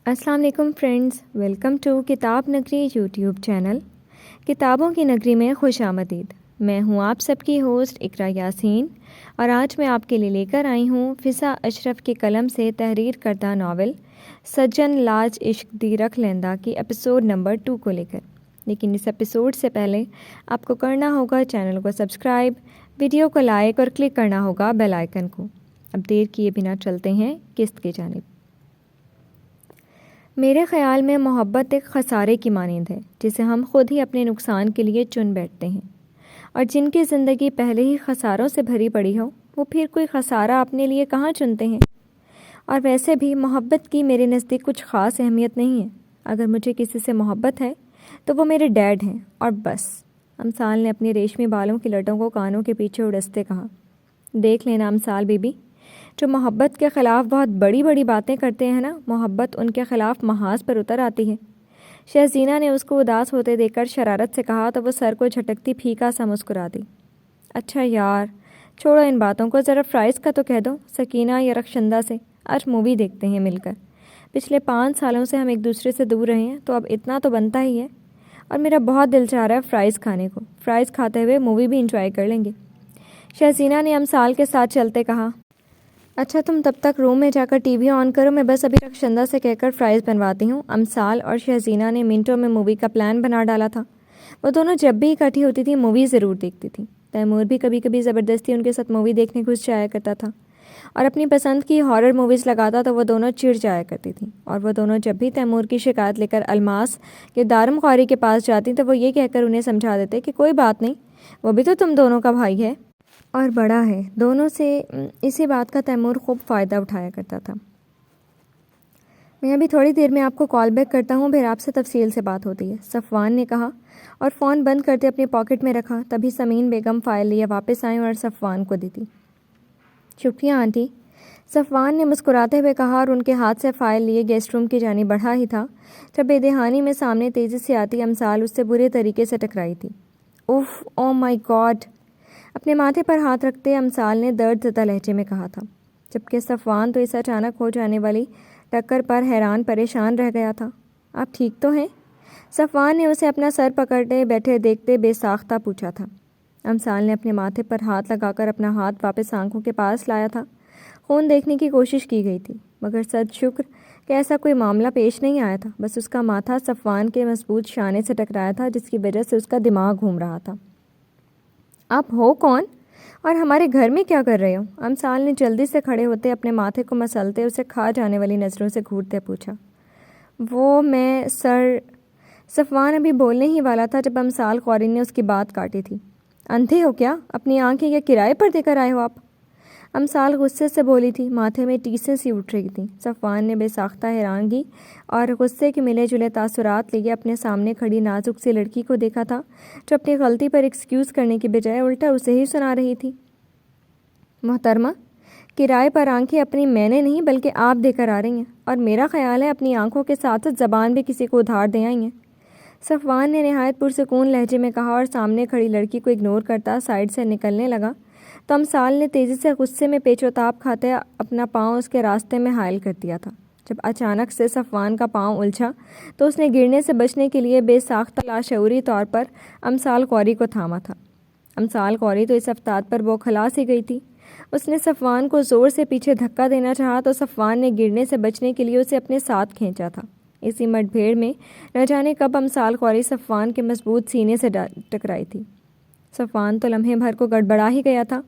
السلام علیکم friends, welcome to کتاب نگری یوٹیوب چینل۔ کتابوں کی نگری میں خوش آمدید۔ میں ہوں آپ سب کی ہوسٹ اقرا یاسین، اور آج میں آپ کے لیے لے کر آئی ہوں فضا اشرف کی قلم سے تحریر کردہ ناول سجن لاج عشق دی رکھ لیندہ کی ایپیسوڈ نمبر 2 کو لے کر۔ لیکن اس ایپیسوڈ سے پہلے آپ کو کرنا ہوگا چینل کو سبسکرائب، ویڈیو کو لائک اور کلک کرنا ہوگا بیل آئیکن کو۔ اب دیر کیے بنا چلتے ہیں قسط کی جانب۔ میرے خیال میں محبت ایک خسارے کی مانند ہے جسے ہم خود ہی اپنے نقصان کے لیے چن بیٹھتے ہیں، اور جن کی زندگی پہلے ہی خساروں سے بھری پڑی ہو وہ پھر کوئی خسارہ اپنے لیے کہاں چنتے ہیں۔ اور ویسے بھی محبت کی میرے نزدیک کچھ خاص اہمیت نہیں ہے۔ اگر مجھے کسی سے محبت ہے تو وہ میرے ڈیڈ ہیں، اور بس۔ امثال نے اپنی ریشمی بالوں کی لٹوں کو کانوں کے پیچھے اڑستے کہا۔ دیکھ لینا امثال بی بی، جو محبت کے خلاف بہت بڑی بڑی باتیں کرتے ہیں نا، محبت ان کے خلاف محاذ پر اتر آتی ہے۔ شہزینہ نے اس کو اداس ہوتے دیکھ کر شرارت سے کہا تو وہ سر کو جھٹکتی پھیکا سا مسکرا دی۔ اچھا یار، چھوڑو ان باتوں کو، ذرا فرائز کا تو کہہ دو سکینہ یا رخشندہ سے، آج مووی دیکھتے ہیں مل کر۔ پچھلے 5 سالوں سے ہم ایک دوسرے سے دور رہے ہیں تو اب اتنا تو بنتا ہی ہے، اور میرا بہت دل چاہ رہا ہے فرائز کھانے کو۔ فرائز کھاتے ہوئے مووی بھی انجوائے کر لیں گے۔ شہزینہ نے امثال کے ساتھ چلتے کہا۔ اچھا تم تب تک روم میں جا کر ٹی وی آن کرو، میں بس ابھی رخشندہ سے کہہ کر فرائز بنواتی ہوں۔ امثال اور شہزینہ نے منٹوں میں مووی کا پلان بنا ڈالا تھا۔ وہ دونوں جب بھی اکٹھی ہوتی تھی مووی ضرور دیکھتی تھیں۔ تیمور بھی کبھی کبھی زبردستی ان کے ساتھ مووی دیکھنے گھس جایا کرتا تھا، اور اپنی پسند کی ہارر موویز لگاتا تو وہ دونوں چڑ جایا کرتی تھیں۔ اور وہ دونوں جب بھی تیمور کی شکایت لے کر الماس کے دارم خواری کے پاس جاتی تو وہ یہ کہہ کر انہیں سمجھا دیتے کہ کوئی بات نہیں، وہ بھی تو تم دونوں کا بھائی ہے اور بڑا ہے۔ دونوں سے اسی بات کا تیمور خوب فائدہ اٹھایا کرتا تھا۔ میں ابھی تھوڑی دیر میں آپ کو کال بیک کرتا ہوں، پھر آپ سے تفصیل سے بات ہوتی ہے، صفوان نے کہا، اور فون بند کرتے اپنی پاکٹ میں رکھا۔ تبھی سمین بیگم فائل لیے واپس آئیں اور صفوان کو دی تھی۔ شکریہ آنٹی، صفوان نے مسکراتے ہوئے کہا، اور ان کے ہاتھ سے فائل لیے گیسٹ روم کی جانب بڑھا ہی تھا جب بے دہانی میں سامنے تیزی سے آتی امثال اس سے برے طریقے سے ٹکرائی تھی۔ اوف، او مائی گاڈ، اپنے ماتھے پر ہاتھ رکھتے امثال نے درد زدہ لہجے میں کہا تھا، جبکہ صفوان تو اس اچانک ہو جانے والی ٹکر پر حیران پریشان رہ گیا تھا۔ آپ ٹھیک تو ہیں؟ صفوان نے اسے اپنا سر پکڑے بیٹھے دیکھتے بے ساختہ پوچھا تھا۔ امثال نے اپنے ماتھے پر ہاتھ لگا کر اپنا ہاتھ واپس آنکھوں کے پاس لایا تھا۔ خون دیکھنے کی کوشش کی گئی تھی، مگر صد شکر کہ ایسا کوئی معاملہ پیش نہیں آیا تھا۔ بس اس کا ماتھا صفوان کے مضبوط شانے سے ٹکرایا تھا، جس کی وجہ سے اس کا دماغ گھوم رہا تھا۔ آپ ہو کون اور ہمارے گھر میں کیا کر رہے ہو؟ امثال نے جلدی سے کھڑے ہوتے اپنے ماتھے کو مسلتے اسے کھا جانے والی نظروں سے گھورتے پوچھا۔ وہ میں صفوان ابھی بولنے ہی والا تھا جب امثال قوری نے اس کی بات کاٹی تھی۔ اندھے ہو کیا؟ اپنی آنکھیں یا کرائے پر دے کر آئے ہو آپ؟ امثال غصے سے بولی تھی، ماتھے میں ٹیسیں سی اٹھ رہی تھیں۔ صفوان نے بے ساختہ حیرانگی اور غصے کے ملے جلے تاثرات لیے اپنے سامنے کھڑی نازک سی لڑکی کو دیکھا تھا، جو اپنی غلطی پر ایکسکیوز کرنے کی بجائے الٹا اسے ہی سنا رہی تھی۔ محترمہ، کرائے پر آنکھیں اپنی میں نے نہیں بلکہ آپ دے کر آ رہی ہیں، اور میرا خیال ہے اپنی آنکھوں کے ساتھ ساتھ زبان بھی کسی کو ادھار دے آئی ہیں، صفوان نے نہایت پرسکون لہجے میں کہا، اور سامنے کھڑی لڑکی کو اگنور کرتا سائڈ سے نکلنے لگا تو امثال نے تیزی سے غصے میں پیچ و تاب کھاتے اپنا پاؤں اس کے راستے میں حائل کر دیا تھا۔ جب اچانک سے صفوان کا پاؤں الجھا تو اس نے گرنے سے بچنے کے لیے بے ساختہ لاشعوری طور پر امثال قوری کو تھاما تھا۔ امثال قوری تو اس افتاد پر بوکھلا سی گئی تھی۔ اس نے صفوان کو زور سے پیچھے دھکا دینا چاہا تو صفوان نے گرنے سے بچنے کے لیے اسے اپنے ساتھ کھینچا تھا۔ اسی مٹ بھیڑ میں نہ جانے کب امثال قوری صفوان کے مضبوط سینے سے ٹکرائی تھی۔ صفوان تو لمحے بھر کو گڑبڑا ہی گیا تھا۔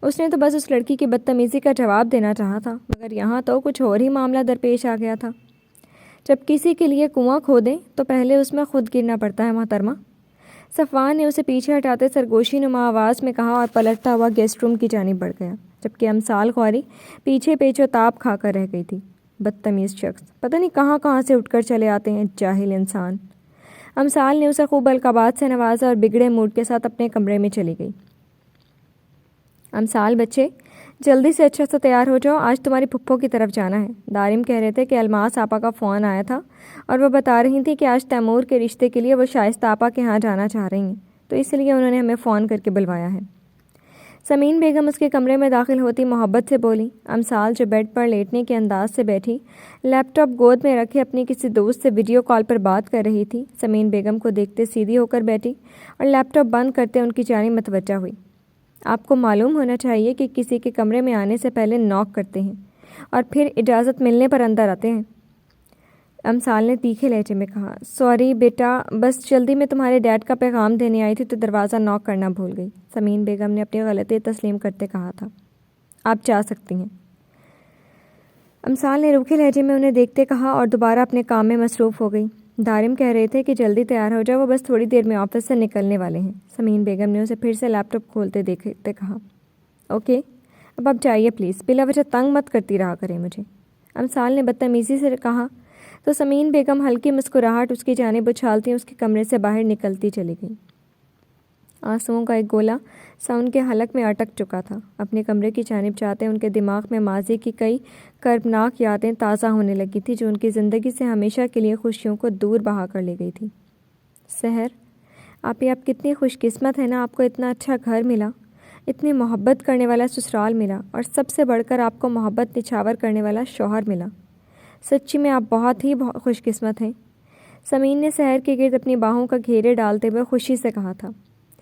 اس نے تو بس اس لڑکی کی بدتمیزی کا جواب دینا چاہا تھا، مگر یہاں تو کچھ اور ہی معاملہ درپیش آ گیا تھا۔ جب کسی کے لیے کنواں کھودیں تو پہلے اس میں خود گرنا پڑتا ہے محترمہ، صفوان نے اسے پیچھے ہٹاتے سرگوشی نما آواز میں کہا، اور پلٹتا ہوا گیسٹ روم کی جانب بڑھ گیا، جبکہ امثال قوری پیچھے پیچ و تاب کھا کر رہ گئی تھی۔ بدتمیز شخص، پتہ نہیں کہاں کہاں سے اٹھ کر چلے آتے ہیں، جاہل انسان۔ امثال نے اسے خوب القابات سے نوازا اور بگڑے موڈ کے ساتھ اپنے کمرے میں چلی گئی۔ امثال بچے، جلدی سے اچھا سا تیار ہو جاؤ، آج تمہاری پھپھو کی طرف جانا ہے۔ دارم کہہ رہے تھے کہ الماس آپا کا فون آیا تھا اور وہ بتا رہی تھی کہ آج تیمور کے رشتے کے لیے وہ شائستہ آپا کے ہاں جانا چاہ رہی ہیں، تو اس لیے انہوں نے ہمیں فون کر کے بلوایا ہے۔ سمین بیگم اس کے کمرے میں داخل ہوتی محبت سے بولی۔ امثال جو بیڈ پر لیٹنے کے انداز سے بیٹھی لیپ ٹاپ گود میں رکھے اپنی کسی دوست سے ویڈیو کال پر بات کر رہی تھی، سمین بیگم کو دیکھتے سیدھی ہو کر بیٹھی اور لیپ ٹاپ بند کرتے ان کی جانب متوجہ ہوئی۔ آپ کو معلوم ہونا چاہیے کہ کسی کے کمرے میں آنے سے پہلے ناک کرتے ہیں اور پھر اجازت ملنے پر اندر آتے ہیں، امثال نے تیکھے لہجے میں کہا۔ سوری بیٹا، بس جلدی میں تمہارے ڈیڈ کا پیغام دینے آئی تھی تو دروازہ ناک کرنا بھول گئی، سمین بیگم نے اپنی غلطی تسلیم کرتے کہا تھا۔ آپ جا سکتی ہیں، امثال نے روکھے لہجے میں انہیں دیکھتے کہا اور دوبارہ اپنے کام میں مصروف ہو گئی۔ دارم کہہ رہے تھے کہ جلدی تیار ہو جائے، وہ بس تھوڑی دیر میں آفس سے نکلنے والے ہیں، سمین بیگم نے اسے پھر سے لیپ ٹاپ کھولتے دیکھتے کہا۔ اوکے، اب آپ جائیے پلیز، بلا وجہ تنگ مت کرتی رہا کریں مجھے، امثال نے بدتمیزی سے کہا تو سمین بیگم ہلکی مسکراہٹ اس کی جانب اچھالتی اس کے کمرے سے باہر نکلتی چلی گئی۔ آنسوؤں کا ایک گولا سا ان کے حلق میں اٹک چکا تھا۔ اپنے کمرے کی جانب جاتے ان کے دماغ میں ماضی کی کئی کربناک یادیں تازہ ہونے لگی تھی جو ان کی زندگی سے ہمیشہ کے لیے خوشیوں کو دور بہا کر لے گئی تھی۔ سحر، آپ کتنی خوش قسمت ہیں نا، آپ کو اتنا اچھا گھر ملا، اتنی محبت کرنے والا سسرال ملا اور سب سے بڑھ کر آپ کو محبت نچھاور کرنے والا شوہر ملا۔ سچی میں آپ بہت ہی خوش قسمت ہیں، سمین نے سحر کے گرد اپنی باہوں کا گھیرے ڈالتے ہوئے خوشی سے کہا تھا۔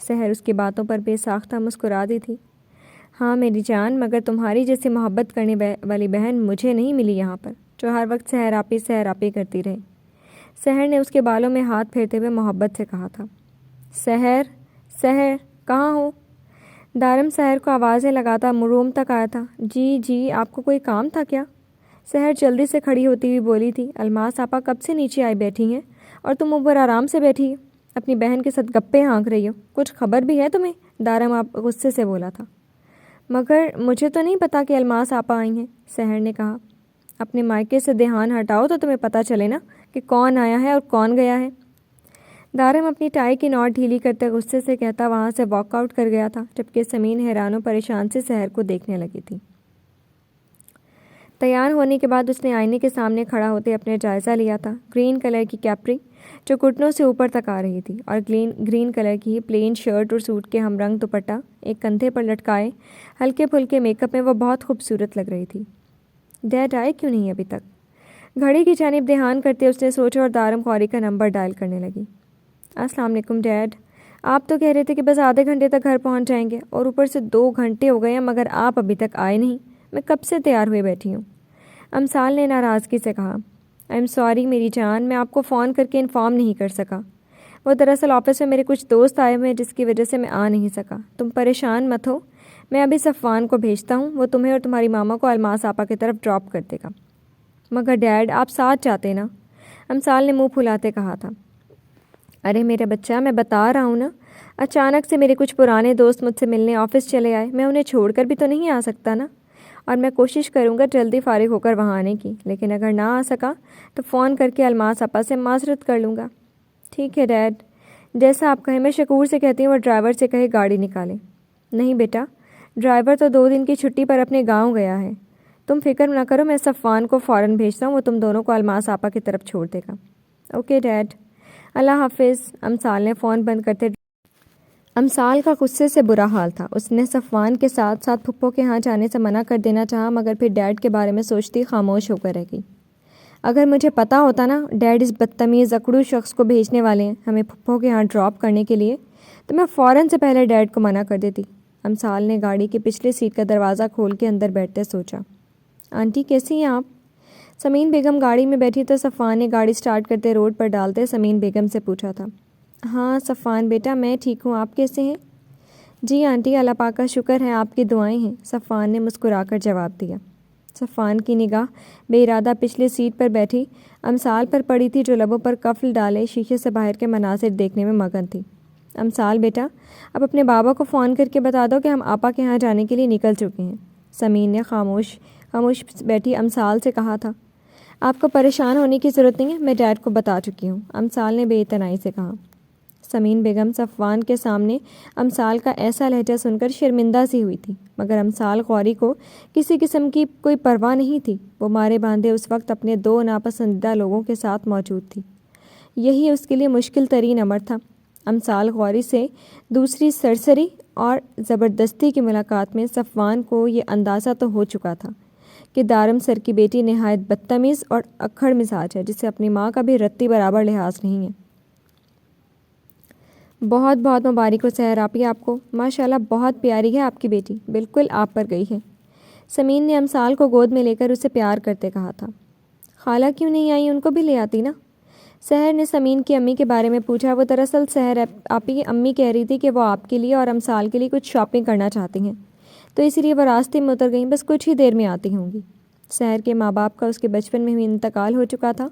سحر اس کی باتوں پر بے ساختہ مسکرا دی تھی۔ ہاں میری جان، مگر تمہاری جیسی محبت کرنے والی بہن مجھے نہیں ملی یہاں پر، جو ہر وقت سحر آپی کرتی رہے، سحر نے اس کے بالوں میں ہاتھ پھیرتے ہوئے محبت سے کہا تھا۔ سحر، سحر کہاں ہو؟ دارم سحر کو آوازیں لگاتا روم تک آیا تھا۔ جی، آپ کو کوئی کام تھا کیا؟ سحر جلدی سے کھڑی ہوتی ہوئی بولی تھی۔ الماس آپا کب سے نیچے آئی بیٹھی ہیں اور تم اوپر آرام سے بیٹھی ہے، اپنی بہن کے ساتھ گپے ہانک رہی ہو، کچھ خبر بھی ہے تمہیں؟ دارم آپ غصے سے بولا تھا۔ مگر مجھے تو نہیں پتا کہ الماس آپا آئی ہیں، سحر نے کہا۔ اپنے مائکے سے دھیان ہٹاؤ تو تمہیں پتہ چلے نا کہ کون آیا ہے اور کون گیا ہے، دارم اپنی ٹائی کی نوٹ ڈھیلی کرتے غصے سے کہتا وہاں سے واک آؤٹ کر گیا تھا، جبکہ سمین حیران و پریشان سے سحر کو دیکھنے لگی تھی۔ تیار ہونے کے بعد اس نے آئینے کے سامنے کھڑا ہوتے اپنے جائزہ لیا تھا۔ گرین کلر کی کیپری جو گھٹنوں سے اوپر تک آ رہی تھی اور گرین کلر کی پلین شرٹ اور سوٹ کے ہم رنگ دوپٹہ ایک کندھے پر لٹکائے ہلکے پھلکے میک اپ میں وہ بہت خوبصورت لگ رہی تھی۔ ڈیڈ آئے کیوں نہیں ابھی تک؟ گھڑی کی جانب دھیان کرتے اس نے سوچا اور دارم خوری کا نمبر ڈائل کرنے لگی۔ السلام علیکم ڈیڈ، آپ تو کہہ رہے تھے کہ بس آدھے گھنٹے تک گھر پہنچ جائیں گے اور اوپر سے 2 گھنٹے ہو گئے ہیں مگر آپ ابھی تک آئے نہیں، میں کب سے تیار ہوئے بیٹھی ہوں، امثال نے ناراضگی سے کہا۔ آئی ایم سوری میری جان، میں آپ کو فون کر کے انفارم نہیں کر سکا، وہ دراصل آفس میں میرے کچھ دوست آئے ہوئے ہیں جس کی وجہ سے میں آ نہیں سکا، تم پریشان مت ہو، میں ابھی صفوان کو بھیجتا ہوں، وہ تمہیں اور تمہاری ماما کو الماس آپا کی طرف ڈراپ کر دے گا۔ مگر ڈیڈ آپ ساتھ جاتے نا، امثال نے منہ پھلاتے کہا تھا۔ ارے میرا بچہ، میں بتا رہا ہوں نا، اچانک سے میرے کچھ پرانے دوست مجھ سے ملنے آفس چلے آئے، میں انہیں چھوڑ کر بھی تو نہیں آ سکتا نا، اور میں کوشش کروں گا جلدی فارغ ہو کر وہاں آنے کی، لیکن اگر نہ آ سکا تو فون کر کے الماس آپا سے معذرت کر لوں گا۔ ٹھیک ہے ڈیڈ، جیسا آپ کہیں، میں شکور سے کہتی ہوں اور ڈرائیور سے کہے گاڑی نکالے۔ نہیں بیٹا، ڈرائیور تو 2 دن کی چھٹی پر اپنے گاؤں گیا ہے، تم فکر نہ کرو، میں صفوان کو فوراً بھیجتا ہوں، وہ تم دونوں کو الماس آپا کی طرف چھوڑ دے گا۔ اوکے ڈیڈ، اللہ حافظ، امثال نے فون بند کرتے۔ امثال کا غصے سے برا حال تھا، اس نے صفوان کے ساتھ ساتھ پھپھو کے ہاں جانے سے منع کر دینا چاہا مگر پھر ڈیڈ کے بارے میں سوچتی خاموش ہو کر رہ گئی۔ اگر مجھے پتا ہوتا نا ڈیڈ اس بدتمیز اکڑو شخص کو بھیجنے والے ہیں ہمیں پھپھو کے ہاں ڈراپ کرنے کے لیے تو میں فوراً سے پہلے ڈیڈ کو منع کر دیتی، امثال نے گاڑی کی پچھلی سیٹ کا دروازہ کھول کے اندر بیٹھتے سوچا۔ آنٹی کیسی ہیں آپ؟ سمین بیگم گاڑی میں بیٹھی تو صفوان نے گاڑی سٹارٹ کرتے روڈ پر ڈالتے سمین بیگم سے پوچھا تھا۔ ہاں صفوان بیٹا، میں ٹھیک ہوں، آپ کیسے ہیں؟ جی آنٹی، اللہ پاک کا شکر ہے، آپ کی دعائیں ہیں، صفوان نے مسکرا کر جواب دیا۔ صفوان کی نگاہ بے ارادہ پچھلی سیٹ پر بیٹھی امثال پر پڑی تھی جو لبوں پر قفل ڈالے شیشے سے باہر کے مناظر دیکھنے میں مگن تھی۔ امثال بیٹا، اب اپنے بابا کو فون کر کے بتا دو کہ ہم آپا کے ہاں جانے کے لیے نکل چکے ہیں، سمین نے خاموش بیٹھی امثال سے کہا تھا۔ آپ کو پریشان ہونے کی ضرورت نہیں ہے، میں ڈیڈ کو بتا چکی ہوں، امثال نے بے اعتنائی سے کہا۔ سمین بیگم صفوان کے سامنے امثال کا ایسا لہجہ سن کر شرمندہ سی ہوئی تھی، مگر امثال غوری کو کسی قسم کی کوئی پرواہ نہیں تھی، وہ مارے باندھے اس وقت اپنے 2 ناپسندیدہ لوگوں کے ساتھ موجود تھی، یہی اس کے لیے مشکل ترین امر تھا۔ امثال غوری سے دوسری سرسری اور زبردستی کی ملاقات میں صفوان کو یہ اندازہ تو ہو چکا تھا کہ دارم سر کی بیٹی نہایت بدتمیز اور اکھڑ مزاج ہے، جسے اپنی ماں کا بھی رتی برابر لحاظ نہیں ہے۔ بہت بہت مبارک ہو سحر آپی آپ کو، ماشاءاللہ بہت پیاری ہے آپ کی بیٹی، بالکل آپ پر گئی ہے۔ سمین نے امثال کو گود میں لے کر اسے پیار کرتے کہا تھا۔ خالہ کیوں نہیں آئی، ان کو بھی لے آتی نا؟ سحر نے سمین کی امی کے بارے میں پوچھا۔ وہ دراصل سحر آپی کی امی کہہ رہی تھی کہ وہ آپ کے لیے اور امثال کے لیے کچھ شاپنگ کرنا چاہتی ہیں، تو اسی لیے وہ راستے میں اتر گئیں، بس کچھ ہی دیر میں آتی ہوں گی۔ سحر کے ماں باپ کا اس کے بچپن میں ہی انتقال ہو چکا تھا۔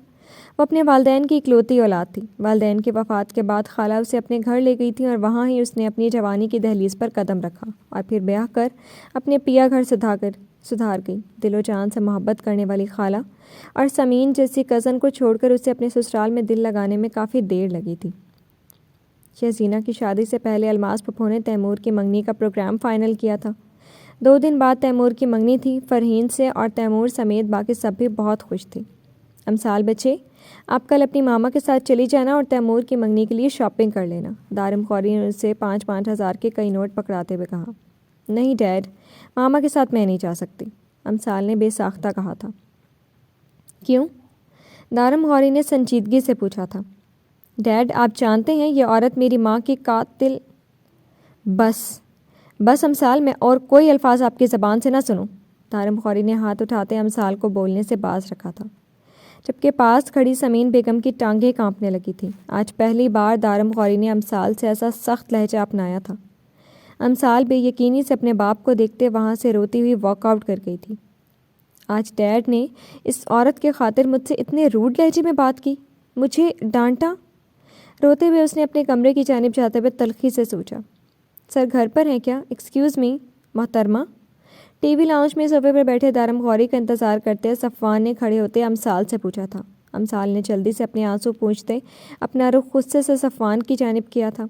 وہ اپنے والدین کی اکلوتی اولاد تھی۔ والدین کی وفات کے بعد خالہ اسے اپنے گھر لے گئی تھی اور وہاں ہی اس نے اپنی جوانی کی دہلیز پر قدم رکھا اور پھر بیاہ کر اپنے پیا گھر سدھار گئی۔ دل و جان سے محبت کرنے والی خالہ اور سمین جیسی کزن کو چھوڑ کر اسے اپنے سسرال میں دل لگانے میں کافی دیر لگی تھی۔ شہزینہ کی شادی سے پہلے الماس پھپھو نے تیمور کی منگنی کا پروگرام فائنل کیا تھا۔ 2 دن بعد تیمور کی منگنی تھی۔ فرحین سے اور تیمور سمیت باقی سب بھی بہت خوش تھے۔ امثال بچے، آپ کل اپنی ماما کے ساتھ چلی جانا اور تیمور کی منگنی کے لیے شاپنگ کر لینا، دارم خوری نے اسے 5-5 ہزار کے کئی نوٹ پکڑاتے ہوئے کہا۔ نہیں ڈیڈ، ماما کے ساتھ میں نہیں جا سکتی، امثال نے بے ساختہ کہا تھا۔ کیوں؟ دارم غوری نے سنجیدگی سے پوچھا تھا۔ ڈیڈ، آپ جانتے ہیں یہ عورت میری ماں کی قاتل۔ بس امثال، میں اور کوئی الفاظ آپ کی زبان سے نہ سنوں۔ دارم غوری نے ہاتھ اٹھاتے امثال کو بولنے سے باز رکھا تھا، جبکہ پاس کھڑی سمین بیگم کی ٹانگیں کانپنے لگی تھیں۔ آج پہلی بار دارم غوری نے امثال سے ایسا سخت لہجہ اپنایا تھا۔ امثال بے یقینی سے اپنے باپ کو دیکھتے وہاں سے روتی ہوئی واک آؤٹ کر گئی تھی۔ آج ڈیڈ نے اس عورت کے خاطر مجھ سے اتنے روڈ لہجے میں بات کی، مجھے ڈانٹا۔ روتے ہوئے اس نے اپنے کمرے کی جانب جاتے ہوئے تلخی سے سوچا۔ سر گھر پر ہیں کیا؟ ایکسکیوز می محترمہ۔ ٹی وی لاؤنج میں صوفے پر بیٹھے دارم غوری کا انتظار کرتے صفوان نے کھڑے ہوتے امثال سے پوچھا تھا۔ امثال نے جلدی سے اپنے آنسو پونچھتے اپنا رخ غصے سے صفوان کی جانب کیا تھا۔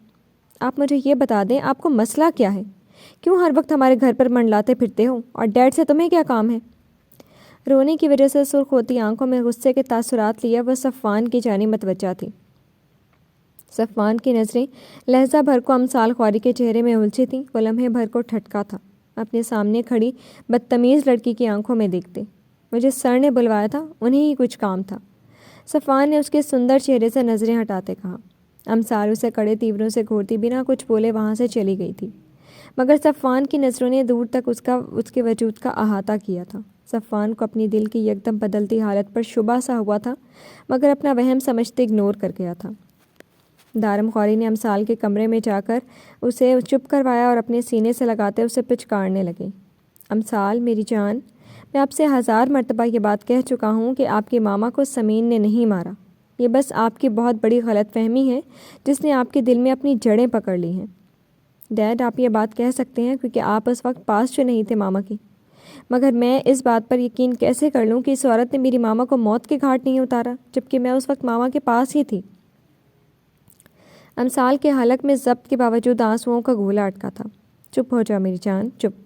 آپ مجھے یہ بتا دیں، آپ کو مسئلہ کیا ہے؟ کیوں ہر وقت ہمارے گھر پر منڈلاتے پھرتے ہو؟ اور ڈیڈ سے تمہیں کیا کام ہے؟ رونے کی وجہ سے سرخ ہوتی آنکھوں میں غصے کے تاثرات لیے وہ صفوان کی جانب متوجہ تھی۔ صفوان کی نظریں لہجہ بھر کو امثال خواری کے چہرے میں الجھی تھیں۔ وہ لمحے بھر کو ٹھٹکا تھا، اپنے سامنے کھڑی بدتمیز لڑکی کی آنکھوں میں دیکھتے۔ مجھے سر نے بلوایا تھا، انہیں ہی کچھ کام تھا، صفوان نے اس کے سندر چہرے سے نظریں ہٹاتے کہا۔ امثال اسے کڑے تیوروں سے گھورتی بنا کچھ بولے وہاں سے چلی گئی تھی، مگر صفوان کی نظروں نے دور تک اس کے وجود کا احاطہ کیا تھا۔ صفوان کو اپنی دل کی یکدم بدلتی حالت پر شبہ سا ہوا تھا، مگر اپنا وہم سمجھتے اگنور کر گیا تھا۔ دارم خوری نے امثال کے کمرے میں جا کر اسے چپ کروایا اور اپنے سینے سے لگاتے اسے پچکارنے لگے۔ امثال میری جان، میں آپ سے 1000 مرتبہ یہ بات کہہ چکا ہوں کہ آپ کی ماما کو سمین نے نہیں مارا۔ یہ بس آپ کی بہت بڑی غلط فہمی ہے جس نے آپ کے دل میں اپنی جڑیں پکڑ لی ہیں۔ ڈیڈ، آپ یہ بات کہہ سکتے ہیں کیونکہ آپ اس وقت پاس جو نہیں تھے ماما کی، مگر میں اس بات پر یقین کیسے کر لوں کہ اس عورت نے میری ماما کو موت کے گھاٹ نہیں اتارا، جبکہ میں اس وقت ماما کے پاس ہی تھی۔ امثال کے حلق میں ضبط کے باوجود آنسوؤں کا گھولا اٹکا تھا۔ چپ ہو جاؤ میری جان، چپ۔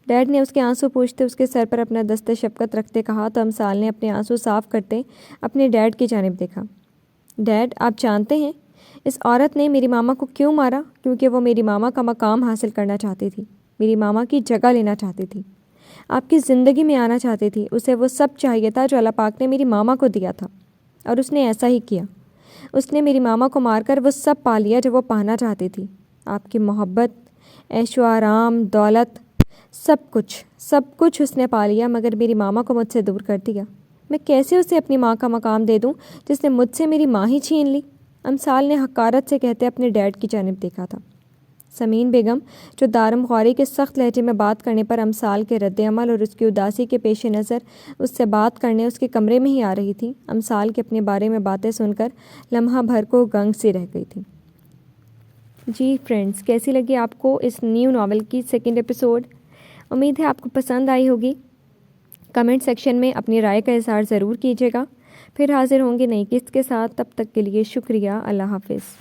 ڈیڈ نے اس کے آنسو پوچھتے اس کے سر پر اپنا دست شفقت رکھتے کہا تو امثال نے اپنے آنسو صاف کرتے اپنے ڈیڈ کی جانب دیکھا۔ ڈیڈ، آپ جانتے ہیں اس عورت نے میری ماما کو کیوں مارا؟ کیونکہ وہ میری ماما کا مقام حاصل کرنا چاہتی تھی، میری ماما کی جگہ لینا چاہتی تھی، آپ کی زندگی میں آنا چاہتی تھی۔ اسے وہ سب چاہیے تھا جو اللہ پاک نے میری ماما کو دیا تھا، اور اس نے ایسا ہی کیا۔ اس نے میری ماما کو مار کر وہ سب پا لیا جو وہ پانا چاہتی تھی، آپ کی محبت، عیش و آرام، دولت، سب کچھ اس نے پا لیا، مگر میری ماما کو مجھ سے دور کر دیا۔ میں کیسے اسے اپنی ماں کا مقام دے دوں جس نے مجھ سے میری ماں ہی چھین لی؟ امثال نے حقارت سے کہتے اپنے ڈیڈ کی جانب دیکھا تھا۔ سمین بیگم، جو دارم غوری کے سخت لہجے میں بات کرنے پر امثال کے رد عمل اور اس کی اداسی کے پیش نظر اس سے بات کرنے اس کے کمرے میں ہی آ رہی تھی، امثال کے اپنے بارے میں باتیں سن کر لمحہ بھر کو گنگ سی رہ گئی تھی۔ جی فرینڈز، کیسی لگی آپ کو اس نیو ناول کی 2nd ایپیسوڈ؟ امید ہے آپ کو پسند آئی ہوگی۔ کمنٹ سیکشن میں اپنی رائے کا اظہار ضرور کیجیے گا۔ پھر حاضر ہوں گے نئی قسط کے ساتھ، تب تک کے لیے شکریہ، اللہ حافظ۔